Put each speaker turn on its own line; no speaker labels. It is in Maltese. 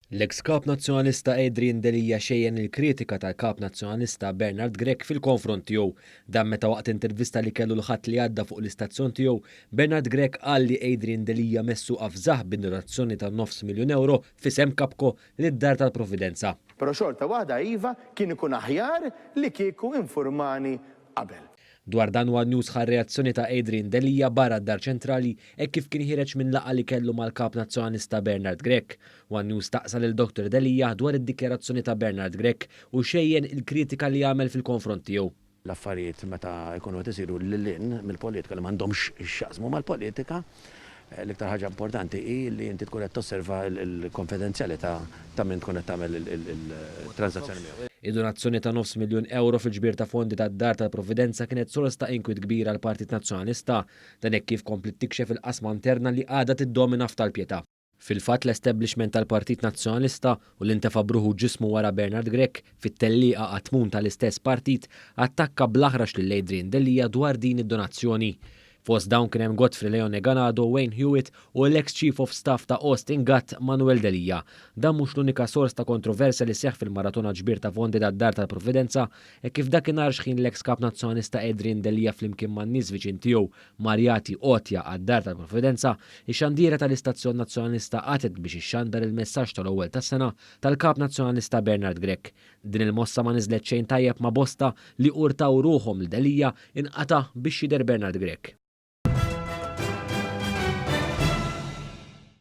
L-eks kap nazzjonalista Adrian Delija xejjen il-kritika tal-kap nazzjonalista Bernard Grech fil-konfront tiegħu. Dan meta waqt intervista li kellu l-ħadd li għadda fuq l-istazzjon tiegħu, Bernard Grech qal li Adrian Delija messu qafżaħ b'donazzjoni ta' €900,000 f'isem Kapco lid-Dar tal-Provvidenza.
Però xorta waħda iva kien ikun aħjar li kieku informani qabel.
Dwar dan One News ħar reazzjoni ta' Adrian Delija barra d-Dar ċentrali kif kien ħireġ minn laqgħa li kellu mal-kap nazzjonalista Bernard Grech. One News taqsal il-Dr. Delija dwar id-dikjarazzjoni ta' Bernard Grech u xejjen il-kritika li għamel fil-konfront tiegħu.
L-affarijiet meta jkunu qed isiru lil mill-politika li m'għandhomx x'jaqsmu mal-politika, l-iktar ħaġa importanti hi li inti tkun qed tosserva l-konfidenzjalità ta' min tkun qed tagħmel il-transazzjoni miegħu.
Id-donazzjoni ta' €900,000 fil-ġbir ta' fondi tad-Dar tal-Provvidenza kienet soros ta' inkwit kbira għall partit Nazzjonalista, dan hekk kif komplet tikxef il-qasma interna li għadha tiddomina f'tal-pjetà. Fil-fatt l-establishment tal-Partit Nazzjonalista u l-intefa' bruħu ġismu wara Bernard Grech fit-tellieqa għatmun tal-istess partit attakka bl-aħrax lil Adrian Delija dwar din id-donazzjoni. Fost dawn kien hemm Godfrey Leone Ganado, Wayne Hewitt u l-ex Chief of Staff ta' Austin Gatt Manuel Delija. Dan mhux l-unika sors ta' kontroversja li seħħ fil-maratona ġbir ta' fondi tad-Dar tal-Provvidenza kif dakinhar xħin l-ex kap nazzjonalista Adrian Delija flimkien man nies viċin tiegħu Marjati Otja għad-Dar tal-Provvidenza, ix-xandiera tal-Istazzjon Nazzjonalista qatet biex ixxandar il-messaġġ tal-ewwel tas-sena tal-kap nazzjonalista Bernard Grech. Din il-mossa ma niżlet xejn tajjeb ma' bosta li urtaw ruhom l Delija inqata' biex jidher Bernard Grech.